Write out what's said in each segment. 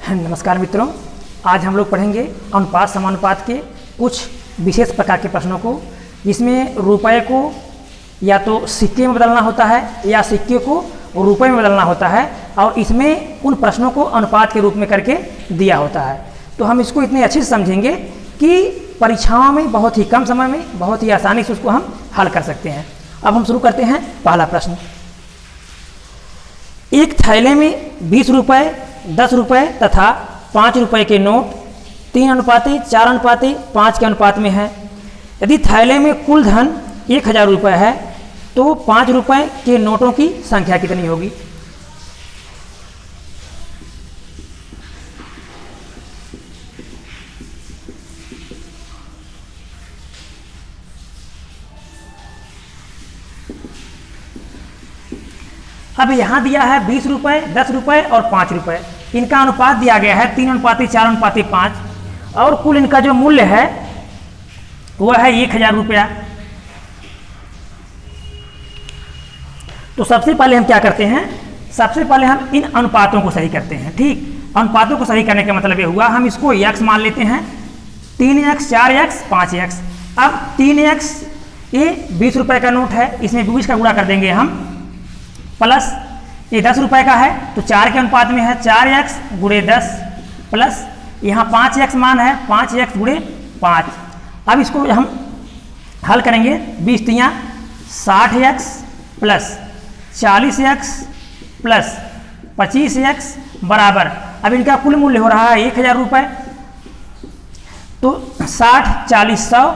नमस्कार मित्रों, आज हम लोग पढ़ेंगे अनुपात समानुपात के कुछ विशेष प्रकार के प्रश्नों को, जिसमें रुपए को या तो सिक्के में बदलना होता है या सिक्के को रुपए में बदलना होता है, और इसमें उन प्रश्नों को अनुपात के रूप में करके दिया होता है। तो हम इसको इतने अच्छे से समझेंगे कि परीक्षाओं में बहुत ही कम समय में बहुत ही आसानी से उसको हम हल कर सकते हैं। अब हम शुरू करते हैं। पहला प्रश्न, एक थैले में 20 रुपये, 10 रुपये तथा 5 रुपये के नोट 3:4:5 के अनुपात में है। यदि थैले में कुल धन 1000 रुपये है तो 5 रुपये के नोटों की संख्या कितनी होगी? अब यहाँ दिया है 20 रुपये, 10 रुपये और 5 रुपये। इनका अनुपात दिया गया है 3:4:5, और कुल इनका जो मूल्य है वह है 1000 रुपया। तो सबसे पहले हम क्या करते हैं, सबसे पहले हम इन अनुपातों को सही करते हैं। ठीक, अनुपातों को सही करने का मतलब ये हुआ, हम इसको x मान लेते हैं, 3x, 4x, 5x। अब 3x ये 20 रुपये का नोट है, इसमें 20 का गुणा कर देंगे हम, प्लस ये 10 रुपये का है तो 4 के अनुपात में है, 4x गुणे 10 प्लस यहाँ 5x मान है, 5x गुणे 5। अब इसको हम हल करेंगे, 20 तियाँ 60x plus 40x plus 25x बराबर, अब इनका कुल मूल्य हो रहा है 1000 रुपये। तो 60, 40, 100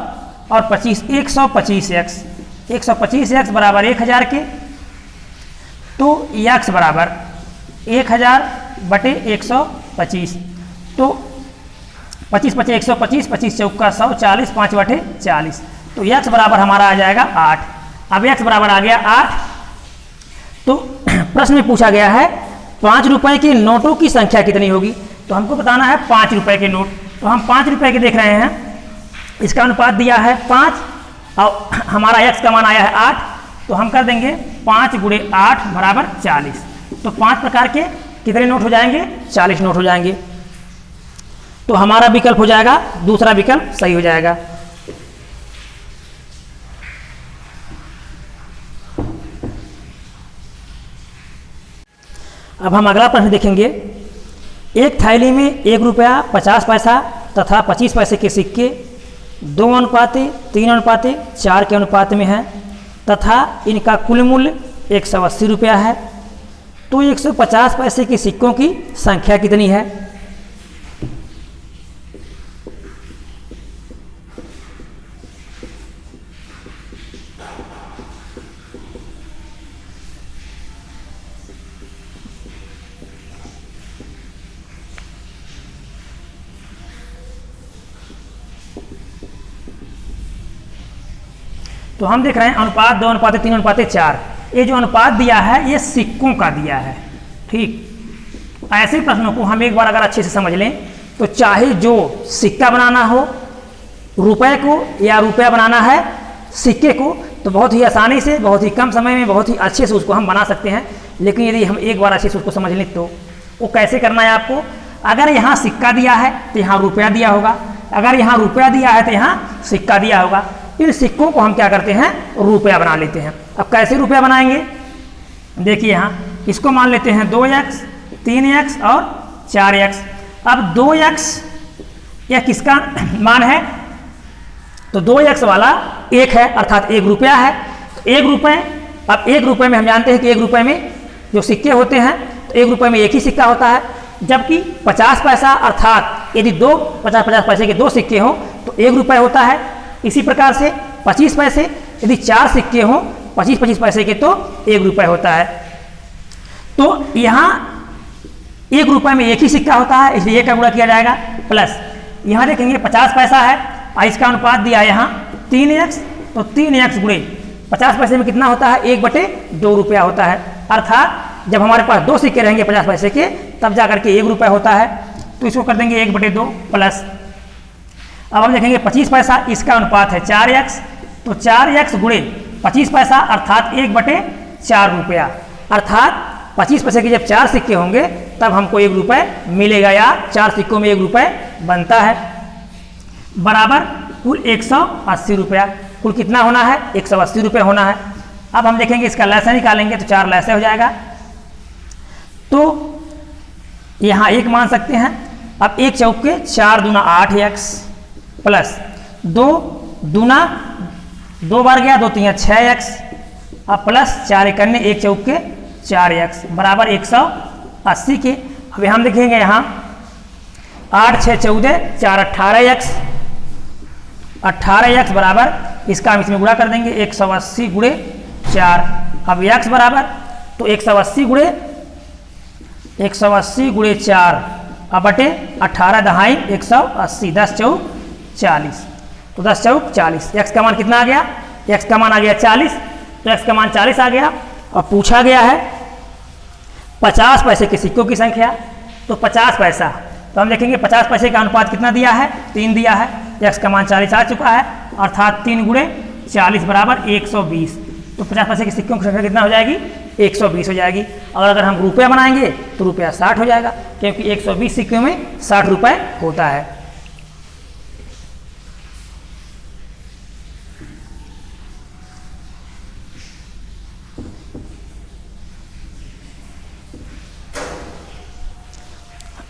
और 25, 125x, 125x बराबर 1000 के। तो x बराबर 1000 बटे 125, तो 25 बटे 125, 25 चौका 100, 40, 5 बटे 40, तो x बराबर हमारा आ जाएगा 8। अब x बराबर आ गया 8। तो प्रश्न में पूछा गया है 5 रुपये के नोटों की संख्या कितनी होगी, तो हमको बताना है 5 रुपये के नोट। तो हम 5 रुपये के देख रहे हैं, इसका अनुपात दिया है 5 और हमारा x का मान आया है 8, तो हम कर देंगे 5 गुणे 8 बराबर 40। तो 5 प्रकार के कितने नोट हो जाएंगे? 40 नोट हो जाएंगे। तो हमारा विकल्प हो जाएगा, दूसरा विकल्प सही हो जाएगा। अब हम अगला प्रश्न देखेंगे। एक थैली में 1 रुपया 50 पैसा तथा 25 पैसे के सिक्के 2:3:4 के अनुपात में है तथा इनका कुल मूल्य 180 रुपया है। तो 150 पैसे के सिक्कों की संख्या कितनी है? तो हम देख रहे हैं अनुपात 2:3:4। ये जो अनुपात दिया है ये सिक्कों का दिया है। ठीक, ऐसे प्रश्नों को हम एक बार अगर अच्छे से समझ लें तो चाहे जो सिक्का बनाना हो रुपए को या रुपया बनाना है सिक्के को, तो बहुत ही आसानी से, बहुत ही कम समय में, बहुत ही अच्छे से उसको हम बना सकते हैं। लेकिन यदि हम एक बार अच्छे से उसको समझ लें तो वो कैसे करना है आपको, अगर यहाँ सिक्का दिया है तो यहाँ रुपया दिया होगा, अगर यहाँ रुपया दिया है तो यहाँ सिक्का दिया होगा। इन सिक्कों को हम क्या करते हैं, रुपया बना लेते हैं। अब कैसे रुपया बनाएंगे, देखिए यहाँ इसको मान लेते हैं 2x, 3x और 4x। अब 2x यह किसका मान है, तो 2x वाला 1 है, अर्थात 1 रुपया है। तो 1 रुपये, अब 1 रुपये में हम जानते हैं कि 1 रुपये में जो सिक्के होते हैं तो 1 रुपये में एक ही सिक्का होता है, जबकि 50 पैसा अर्थात यदि 50 पैसे के 2 सिक्के हों तो 1 रुपये होता है। इसी प्रकार से 25 पैसे, यदि 4 सिक्के हों 25 पैसे के तो 1 रुपये होता है। तो यहाँ 1 रुपये में एक ही सिक्का होता है, इसलिए 1 का गुणा किया जाएगा, प्लस यहाँ देखेंगे 50 पैसा है और इसका अनुपात दिया है यहाँ 3x, तो 3x गुणे 50 पैसे में कितना होता है, 1/2 रुपया होता है। अर्थात जब हमारे पास 2 सिक्के रहेंगे 50 पैसे के तब जाकर के 1 रुपया होता है। तो इसको कर देंगे 1/2 प्लस, अब हम देखेंगे 25 पैसा, इसका अनुपात है 4x, तो 4x गुणे 25 पैसा अर्थात 1/4 रुपया, अर्थात 25 पैसे के जब 4 सिक्के होंगे तब हमको 1 रुपये मिलेगा, या 4 सिक्कों में 1 रुपये बनता है। बराबर कुल 180 रुपया। कुल कितना होना है? 180 रुपये होना है। अब हम देखेंगे इसका लैसा निकालेंगे तो 4 लैसे हो जाएगा, तो यहाँ 1 मान सकते हैं। अब 1 चौके 4 दूना 8x प्लस 2 दूना 2 बार गया 2 3 6x, अब प्लस 4 1 1 चौके 4x बराबर 180 के। अब हम देखेंगे यहाँ 8 6 14 4 18x, 18x बराबर इसका हम इसमें गुणा कर देंगे 180 गुणे 4। अब x बराबर तो 180 गुणे 4 अब बटे 18 दहाई 180, 10 चौक 40, तो 10 चौक 40। x का मान कितना आ गया? x का मान आ गया 40, तो x का मान 40 आ गया। और पूछा गया है 50 पैसे के सिक्कों की संख्या, तो 50 पैसा, तो हम देखेंगे 50 पैसे का अनुपात कितना दिया है? 3 दिया है। x का मान 40 आ चुका है, अर्थात 3 गुणे 40 बराबर 120। तो 50 पैसे के सिक्कों की संख्या कितना हो जाएगी? 120 हो जाएगी। और अगर हम रुपया बनाएंगे तो रुपया 60 हो जाएगा, क्योंकि 120 सिक्कों में 60 रुपये होता है।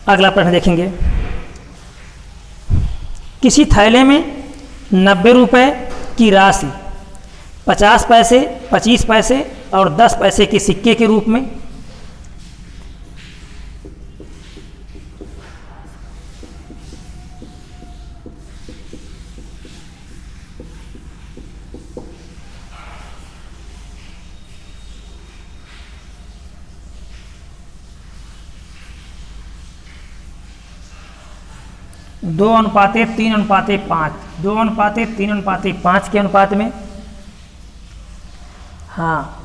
अगला प्रश्न देखेंगे। किसी थैले में 90 रुपये की राशि 50 पैसे, 25 पैसे और 10 पैसे के सिक्के के रूप में दो अनुपाते 3 अनुपाते 5, 2 अनुपाते 3 अनुपाते 5 के अनुपात में, हाँ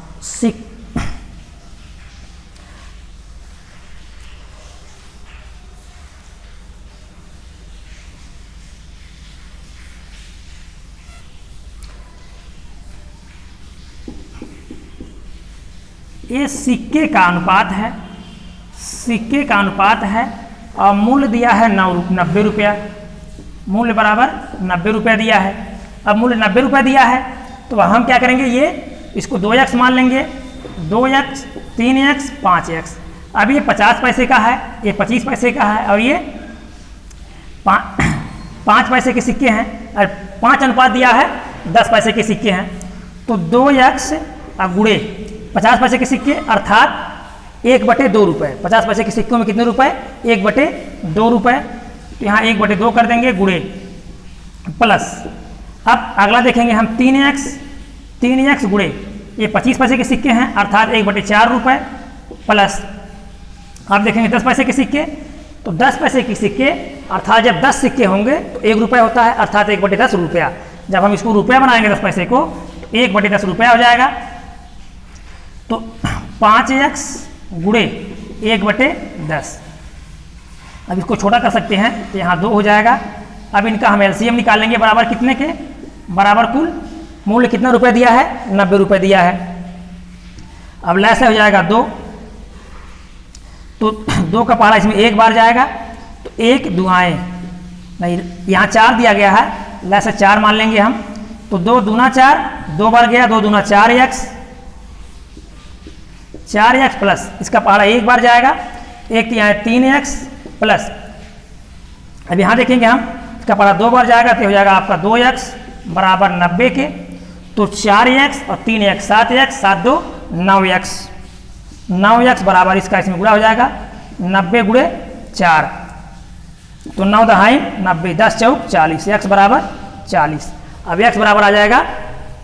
ये सिक्के का अनुपात है, सिक्के का अनुपात है और मूल्य दिया है 90 रुपया, मूल्य बराबर 90 रुपया दिया है। अब मूल्य 90 रुपया दिया है तो हम क्या करेंगे, ये इसको 2x मान लेंगे, 2x 3x 5x। अब ये 50 पैसे का है, ये 25 पैसे का है और ये 5 पैसे के सिक्के हैं, और 5 अनुपात दिया है 10 पैसे के सिक्के हैं। तो 2x गुणे 50 पैसे के सिक्के अर्थात 1/2 रुपये। 50 पैसे के सिक्कों में कितने रुपए? 1/2 रुपये। तो यहाँ 1/2 कर देंगे गुणे प्लस। अब अगला देखेंगे हम 3x गुणे, ये 25 पैसे के सिक्के हैं अर्थात 1/4 रुपये प्लस। अब देखेंगे 10 पैसे के सिक्के, तो 10 पैसे के सिक्के अर्थात जब 10 सिक्के होंगे तो 1 रुपये होता है, अर्थात 1/10 रुपया। जब हम इसको रुपया बनाएंगे 10 पैसे को तो 1/10 रुपया हो जाएगा। तो 5x गुणे 1/10। अब इसको छोटा कर सकते हैं तो यहाँ 2 हो जाएगा। अब इनका हम एलसीएम निकालेंगे, बराबर कितने के? बराबर कुल मूल्य कितना रुपए दिया है? 90 रुपये दिया है। अब लैसे हो जाएगा 2, तो 2 का पहला इसमें 1 बार जाएगा, तो 1 दुआएं नहीं, यहाँ 4 दिया गया है, लैसे 4 मान लेंगे हम। तो 2 दूना 4, 2 बार गया 2 दूना 4x प्लस इसका पहाड़ा 1 बार जाएगा, 1 यहाँ 3x प्लस। अब यहाँ देखेंगे हम इसका पहाड़ा 2 बार जाएगा तो हो जाएगा आपका 2x बराबर 90 के। तो 4x और 3x 7x 7 2 9x, 9x बराबर इसका इसमें गुणा हो जाएगा 90 गुणे 4, तो 9 दहाई 90, 10 चौक 40, x बराबर 40। अब x बराबर आ जाएगा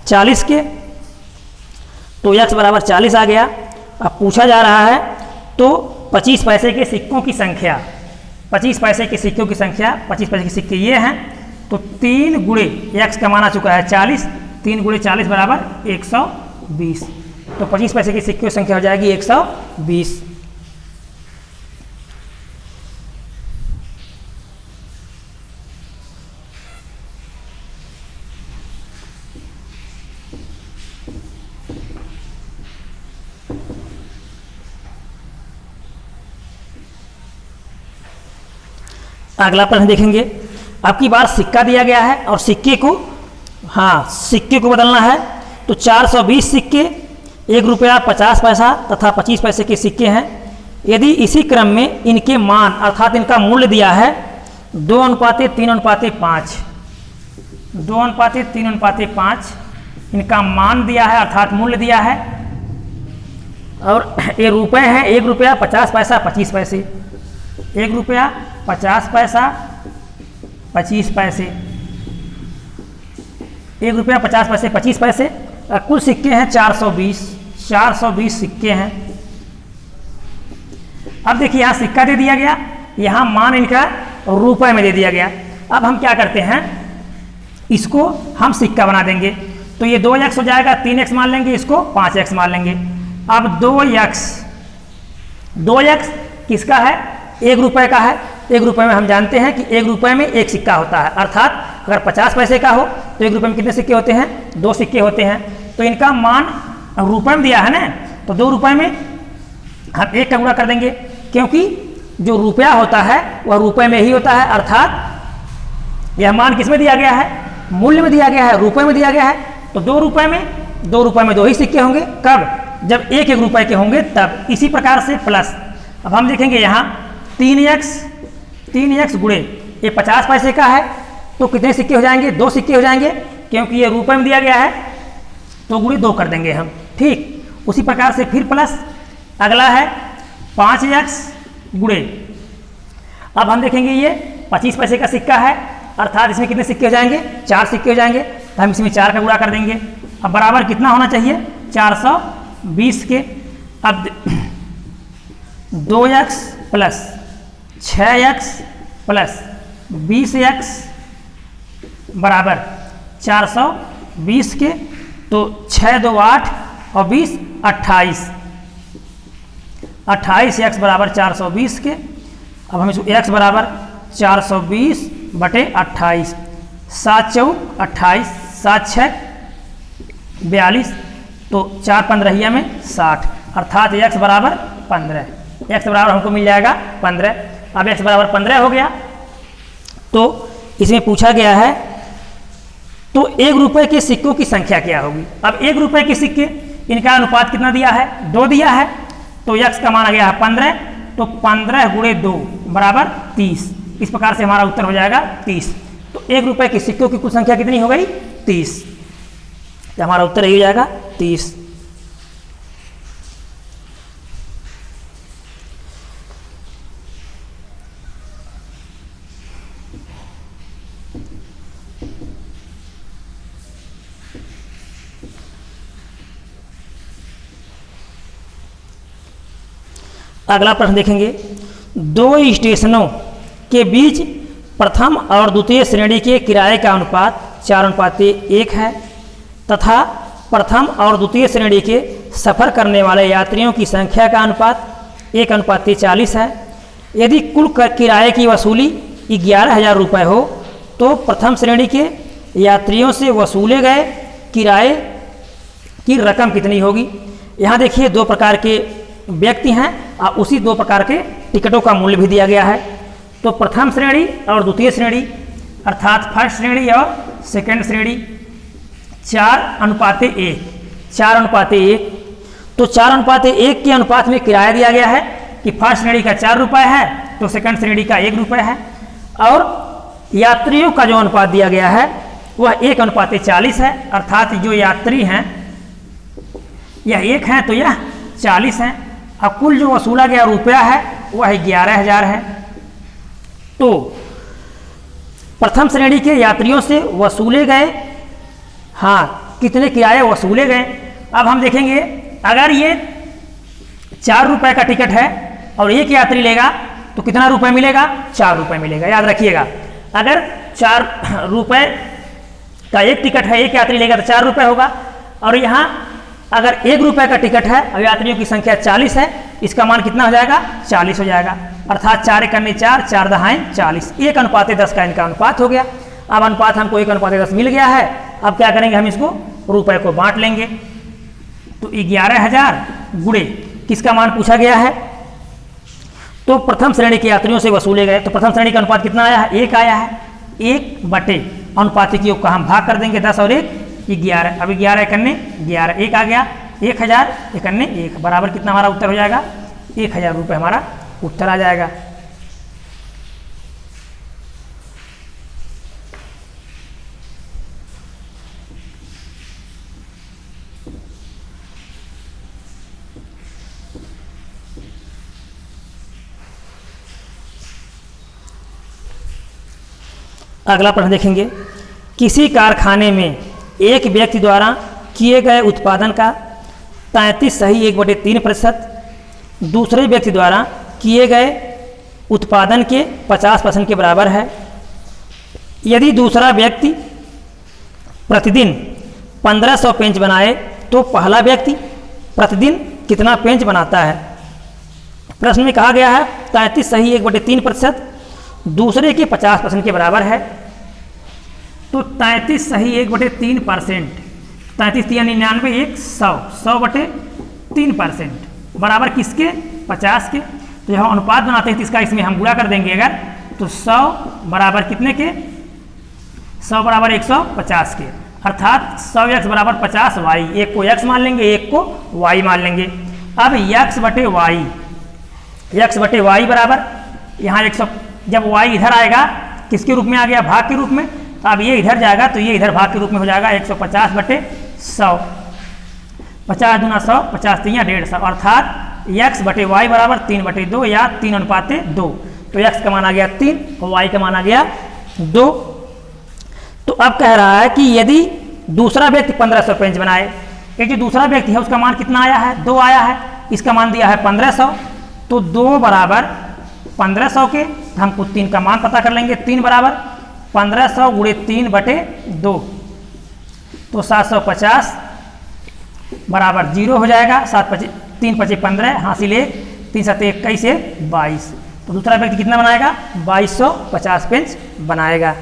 40 के, तो x बराबर 40 आ गया। अब पूछा जा रहा है तो 25 पैसे के सिक्कों की संख्या, 25 पैसे के सिक्कों की संख्या, 25 पैसे के सिक्के ये हैं, तो 3 गुणे x का मान आ चुका है 40, 3 गुणे 40 बराबर 120। तो 25 पैसे के सिक्कों की संख्या हो जाएगी 120। अगला प्रश्न देखेंगे। अब की बार सिक्का दिया गया है और सिक्के को, हाँ, सिक्के को बदलना है। तो 420 सिक्के, 1 रुपया 50 पैसा तथा 25 पैसे के सिक्के हैं। यदि इसी क्रम में इनके मान अर्थात इनका मूल्य दिया है 2:3:5, 2:3:5 इनका मान दिया है अर्थात मूल्य दिया है, और ये रुपए हैं 1 रुपया 50 पैसा 25 पैसे, 1 रुपया 50 पैसा 25 पैसे, 1 रुपया 50 पैसे 25 पैसे। कुल सिक्के हैं 420 सिक्के हैं। अब देखिए यहाँ सिक्का दे दिया गया, यहाँ मान इनका रुपए में दे दिया गया। अब हम क्या करते हैं, इसको हम सिक्का बना देंगे। तो ये 2x हो जाएगा, 3x मान लेंगे, इसको 5x मान लेंगे। अब 2x किसका है, 1 रुपए का है। 1 रुपए में हम जानते हैं कि 1 रुपए में 1 सिक्का होता है, अर्थात अगर 50 पैसे का हो तो 1 रुपए में कितने सिक्के होते हैं, 2 सिक्के होते हैं। तो इनका मान रुपए में दिया है ना, तो 2 रुपए में हम 1 का गुणा कर देंगे, क्योंकि जो रुपया होता है वह रुपए में ही होता है, अर्थात यह मान किस में दिया गया है, मूल्य में दिया गया है, रुपए में दिया गया है। तो 2 रुपए में 2 ही सिक्के होंगे। कब, जब 1 रुपए के होंगे तब। इसी प्रकार से प्लस, अब हम देखेंगे यहाँ 3x गुणे, ये 50 पैसे का है तो कितने सिक्के हो जाएंगे, 2 सिक्के हो जाएंगे, क्योंकि ये रुपए में दिया गया है तो गुणे 2 कर देंगे हम। ठीक उसी प्रकार से फिर प्लस, अगला है 5x गुणे, अब हम देखेंगे ये 25 पैसे का सिक्का है, अर्थात इसमें कितने सिक्के हो जाएंगे, 4 सिक्के हो जाएंगे। तो हम इसमें 4 का गुणा कर देंगे। अब बराबर कितना होना चाहिए, 420 के। अब 2x plus 6x plus 20x बराबर 420 के। तो 6 2 8 और 20 28, 28x बराबर 420 के। अब हम इसको x बराबर 420 बटे 28, 7 4 28, 7 6 42, तो 4 15 में 60, अर्थात x बराबर 15, x बराबर हमको मिल जाएगा 15। अब x बराबर 15 हो गया। तो इसमें पूछा गया है तो 1 रुपए के सिक्कों की संख्या क्या होगी। अब 1 रुपए के सिक्के, इनका अनुपात कितना दिया है, 2 दिया है, तो x का मान आ गया है 15, तो 15 गुणे 2 बराबर 30। इस प्रकार से हमारा उत्तर हो जाएगा 30। तो 1 रुपए के सिक्कों की कुल संख्या कितनी हो गई, 30। तो हमारा उत्तर यही हो जाएगा 30। अगला प्रश्न देखेंगे। 2 स्टेशनों के बीच प्रथम और द्वितीय श्रेणी के किराए का अनुपात 4:1 है तथा प्रथम और द्वितीय श्रेणी के सफ़र करने वाले यात्रियों की संख्या का अनुपात 1:40 है। यदि कुल किराए की वसूली 11,000 रुपये हो तो प्रथम श्रेणी के यात्रियों से वसूले गए किराए की रकम कितनी होगी। यहाँ देखिए 2 प्रकार के व्यक्ति हैं और उसी 2 प्रकार के टिकटों का मूल्य भी दिया गया है। तो प्रथम श्रेणी और द्वितीय श्रेणी अर्थात फर्स्ट श्रेणी और सेकंड श्रेणी 4:1, 4:1। तो 4:1 के अनुपात में किराया दिया गया है कि फर्स्ट श्रेणी का 4 रुपये है तो सेकंड श्रेणी का 1 रुपये है, और यात्रियों का जो अनुपात दिया गया है वह 1:40 है, अर्थात जो यात्री हैं यह 1 है तो यह 40 है। अब कुल जो वसूला गया रुपया है वह 11,000 है। तो प्रथम श्रेणी के यात्रियों से वसूले गए, हाँ, कितने किराए वसूले गए। अब हम देखेंगे अगर ये 4 रुपये का टिकट है और एक यात्री लेगा तो कितना रुपये मिलेगा, 4 रुपये मिलेगा। याद रखिएगा, अगर 4 रुपये का एक टिकट है, एक यात्री लेगा तो 4 रुपये होगा, और यहाँ अगर 1 रुपये का टिकट है और यात्रियों की संख्या 40 है, इसका मान कितना हो जाएगा, 40 हो जाएगा, अर्थात 4 × 4, 4 दहाएँ 40, 1:10 का इनका अनुपात हो गया। अब अनुपात हमको 1:10 मिल गया है। अब क्या करेंगे, हम इसको रुपए को बांट लेंगे। तो 11,000 गुणे किसका मान पूछा गया है, तो प्रथम श्रेणी के यात्रियों से वसूले गए, तो प्रथम श्रेणी का अनुपात कितना आया है, 1 आया है। 1 बटे अनुपातिक योग का हम भाग कर देंगे, 10 और 1 11। अब 11 एकन्ने 11, 1 आ गया, 1000 एकन्ने 1 बराबर कितना हमारा उत्तर हो जाएगा, 1000 रुपये हमारा उत्तर आ जाएगा। अगला प्रश्न देखेंगे, किसी कारखाने में एक व्यक्ति द्वारा किए गए उत्पादन का 33 सही 1/3% दूसरे व्यक्ति द्वारा किए गए उत्पादन के 50% के बराबर है। यदि दूसरा व्यक्ति प्रतिदिन 1500 पेंच बनाए तो पहला व्यक्ति प्रतिदिन कितना पेंच बनाता है। प्रश्न में कहा गया है 33 सही 1/3% दूसरे के 50% के बराबर है। तो 33 सही 1/3%, 33 यानी 99, 1 100, 100/3% बराबर किसके, 50 के। तो जब हम अनुपात बनाते हैं तो इसका इसमें हम गुणा कर देंगे अगर, तो 100 बराबर कितने के, 100 बराबर 150 के, अर्थात 100x बराबर 50y। एक को x मान लेंगे, एक को y मान लेंगे। अब x बटे y बराबर यहाँ 100, जब y इधर आएगा किसके रूप में आ गया, भाग के रूप में, तो अब ये इधर जाएगा तो ये इधर भाग के रूप में हो जाएगा 150/100। 50 दूना 100, 50 3 150, अर्थात x बटे y बराबर 3/2 या 3:2। तो x का मान आ गया 3 और y का मान आ गया 2। तो अब कह रहा है कि यदि दूसरा व्यक्ति 1500 पेंच बनाए, एक जो दूसरा व्यक्ति है उसका मान कितना आया है, 2 आया है, इसका मान दिया है 1500, तो 2 बराबर 1500 के हमको 3 का मान पता कर लेंगे। 3 बराबर 1500 गुणे 3/2, तो 750 बराबर 0 हो जाएगा। 3 × 5 = 15, हासिल 1, 3 × 7 = 21 से 22। तो दूसरा व्यक्ति कितना बनाएगा, 2250 पेंच बनाएगा।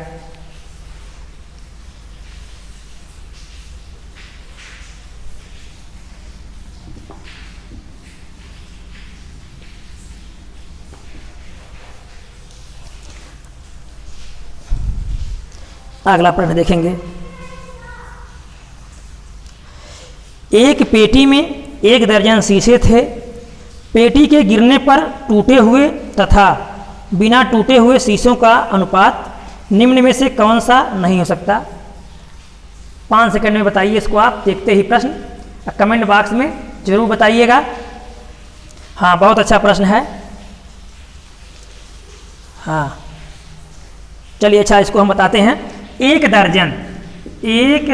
अगला प्रश्न देखेंगे, एक पेटी में 1 दर्जन शीशे थे। पेटी के गिरने पर टूटे हुए तथा बिना टूटे हुए शीशों का अनुपात निम्न में से कौन सा नहीं हो सकता। 5 सेकंड में बताइए इसको, आप देखते ही प्रश्न कमेंट बॉक्स में जरूर बताइएगा। हाँ, बहुत अच्छा प्रश्न है। हाँ चलिए, अच्छा इसको हम बताते हैं। 1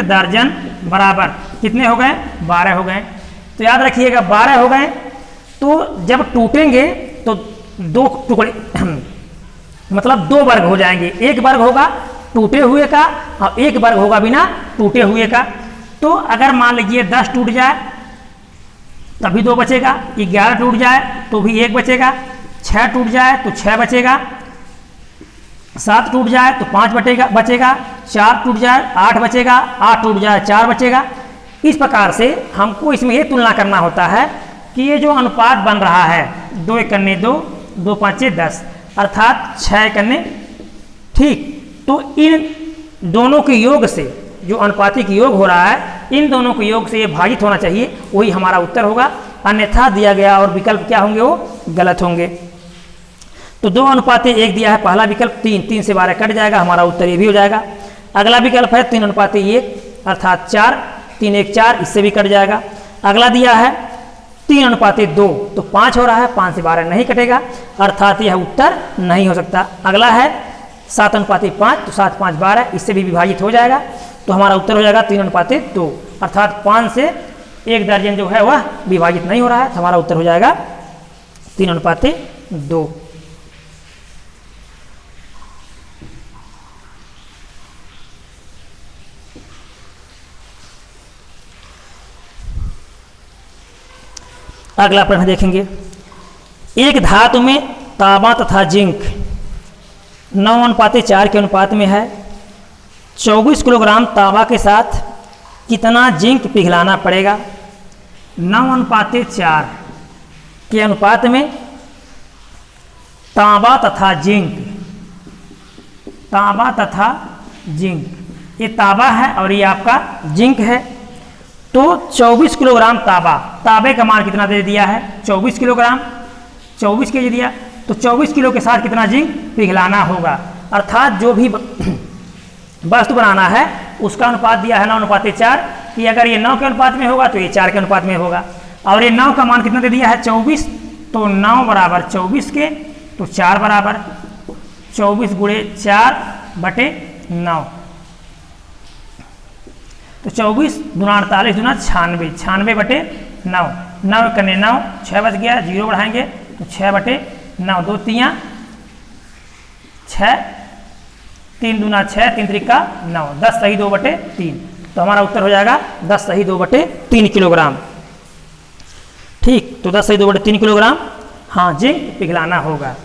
दर्जन बराबर कितने हो गए, 12 हो गए। तो याद रखिएगा 12 हो गए, तो जब टूटेंगे तो 2 टुकड़े मतलब 2 वर्ग हो जाएंगे। 1 वर्ग होगा टूटे हुए का और 1 वर्ग होगा बिना टूटे हुए का। तो अगर मान लीजिए 10 टूट जाए तभी 2 बचेगा, 11 टूट जाए तो भी 1 बचेगा, 6 टूट जाए तो 6 बचेगा, 7 टूट जाए तो 5 बचेगा, 4 टूट जाए 8 बचेगा, 8 टूट जाए 4 बचेगा। इस प्रकार से हमको इसमें ये तुलना करना होता है कि ये जो अनुपात बन रहा है 2 एकन्ने 2, 2 5 10, अर्थात 6 एकन्ने, ठीक। तो इन दोनों के योग से जो अनुपातिक योग हो रहा है, इन दोनों के योग से ये भाजित होना चाहिए, वही हमारा उत्तर होगा। अन्यथा दिया गया और विकल्प क्या होंगे, वो गलत होंगे। तो 2:1 दिया है पहला विकल्प, 3 से 12 कट जाएगा, हमारा उत्तर ये भी हो जाएगा। अगला विकल्प है 3:1 अर्थात 4, 3 1 4, इससे भी कट जाएगा। अगला दिया है 3:2, तो 5 हो रहा है, 5 से 12 नहीं कटेगा, अर्थात यह उत्तर नहीं हो सकता। अगला है 7:5, तो 7 5 12, इससे भी विभाजित हो जाएगा, तो हमारा उत्तर हो जाएगा 3:2, अर्थात 5 से 1 दर्जन जो है वह विभाजित नहीं हो रहा है, तो हमारा उत्तर हो जाएगा 3:2। अगला प्रश्न देखेंगे, एक धातु में तांबा तथा जिंक 9:4 के अनुपात में है। 24 किलोग्राम तांबा के साथ कितना जिंक पिघलाना पड़ेगा। 9:4 के अनुपात में तांबा तथा जिंक, तांबा तथा जिंक, ये तांबा है और ये आपका जिंक है। तो 24 किलोग्राम तांबा, तांबे का मान कितना दे दिया है 24 किलोग्राम, 24 के जी दिया, तो 24 किलो के साथ कितना जिंक पिघलाना होगा, अर्थात जो भी वस्तु बनाना है उसका अनुपात दिया है 9:4 कि अगर ये 9 के अनुपात में होगा तो ये 4 के अनुपात में होगा। और ये 9 का मान कितना दे दिया है 24, तो 9 बराबर 24 के, तो 4 बराबर 24 गुणे 4/9, तो 24 दूना 48 दूना 96, 96/9, 9 करने 9, 6 बच गया, 0 बढ़ाएंगे तो 6/9, 2 तियाँ 6, 3 दूना 6, 3 त्रिका 9, 10 सही 2/3, तो हमारा उत्तर हो जाएगा 10 सही 2/3 किलोग्राम। ठीक, तो 10 सही 2/3 किलोग्राम हाँ जिंक पिघलाना होगा,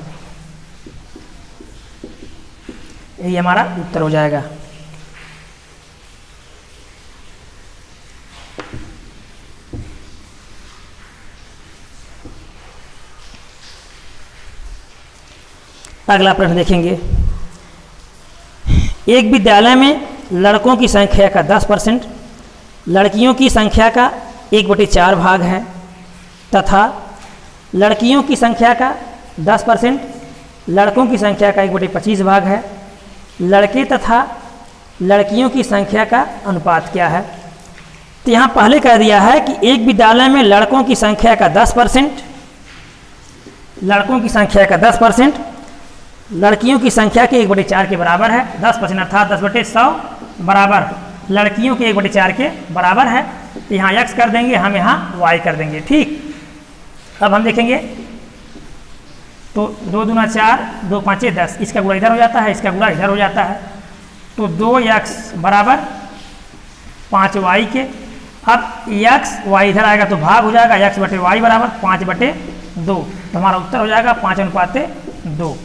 यही हमारा उत्तर हो जाएगा। अगला प्रश्न देखेंगे। एक विद्यालय में लड़कों की संख्या का 10%, लड़कियों की संख्या का 1/4 भाग है तथा लड़कियों की संख्या का 10%, लड़कों की संख्या का 1/25 भाग है। लड़के तथा लड़कियों की संख्या का अनुपात क्या है? तो यहाँ पहले कह दिया है कि एक विद्यालय में लड़कों की संख्या का 10%, लड़कों की संख्या का 10%, लड़कियों की संख्या के 1/4 के बराबर है। 10% अर्थात 10/100 बराबर लड़कियों के 1/4 के बराबर है। तो यहाँ x कर देंगे, हम यहाँ y कर देंगे। ठीक, अब हम देखेंगे तो 2 दूना 4, 2 5 10, इसका गुणा इधर हो जाता है, इसका गुणा इधर हो जाता है, तो 2x बराबर 5y के। अब x y इधर आएगा तो भाग हो जाएगा, x/y बराबर 5/2, तो हमारा उत्तर हो जाएगा 5:2।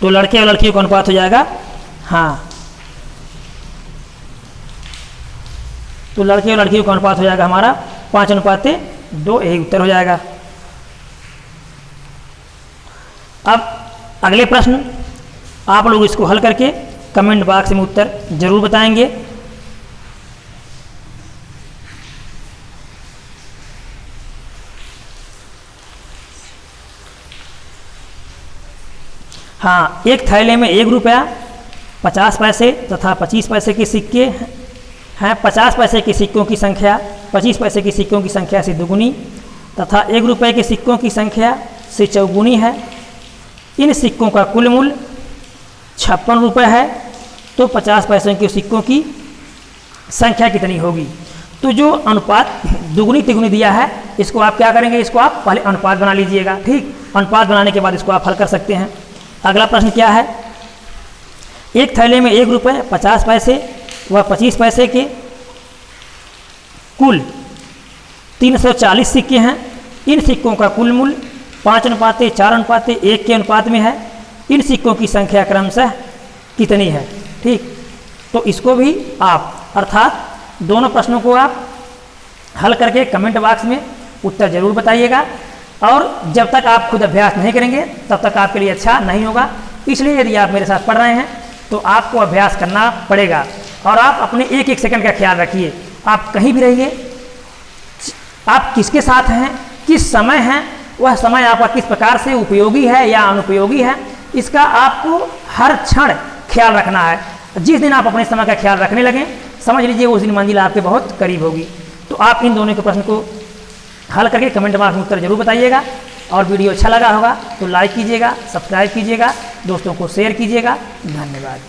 तो लड़के और लड़कियों का अनुपात हो जाएगा, हाँ, तो लड़के और लड़कियों का अनुपात हो जाएगा हमारा 5:2, यही उत्तर हो जाएगा। अब अगले प्रश्न आप लोग इसको हल करके कमेंट बॉक्स में उत्तर जरूर बताएंगे। हाँ, एक थैले में 1 रुपया, 50 पैसे तथा 25 पैसे के सिक्के हैं। 50 पैसे के सिक्कों की संख्या 25 पैसे के सिक्कों की संख्या से दुगुनी तथा 1 रुपये के सिक्कों की संख्या से चौगुनी है। इन सिक्कों का कुल मूल्य 56 रुपये है, तो 50 पैसे के सिक्कों की संख्या कितनी होगी? तो जो अनुपात दुगुनी तिगुनी दिया है, इसको आप क्या करेंगे, इसको आप पहले अनुपात बना लीजिएगा। ठीक, अनुपात बनाने के बाद इसको आप हल कर सकते हैं। अगला प्रश्न क्या है? एक थैले में 1 रुपये, 50 पैसे व 25 पैसे के कुल 340 सिक्के हैं। इन सिक्कों का कुल मूल्य 5:4:1 के अनुपात में है। इन सिक्कों की संख्या क्रमशः कितनी है? ठीक, तो इसको भी आप अर्थात दोनों प्रश्नों को आप हल करके कमेंट बॉक्स में उत्तर जरूर बताइएगा। और जब तक आप खुद अभ्यास नहीं करेंगे तब तक आपके लिए अच्छा नहीं होगा। इसलिए यदि आप मेरे साथ पढ़ रहे हैं तो आपको अभ्यास करना पड़ेगा। और आप अपने एक एक सेकंड का ख्याल रखिए, आप कहीं भी रहिए, आप किसके साथ हैं, किस समय हैं, वह समय आपका किस प्रकार से उपयोगी है या अनुपयोगी है, इसका आपको हर क्षण ख्याल रखना है। जिस दिन आप अपने समय का ख्याल रखने लगें, समझ लीजिए उस दिन मंजिल आपके बहुत करीब होगी। तो आप इन दोनों के प्रश्न को हल करके कमेंट बॉक्स में उत्तर जरूर बताइएगा। और वीडियो अच्छा लगा होगा तो लाइक कीजिएगा, सब्सक्राइब कीजिएगा, दोस्तों को शेयर कीजिएगा। धन्यवाद।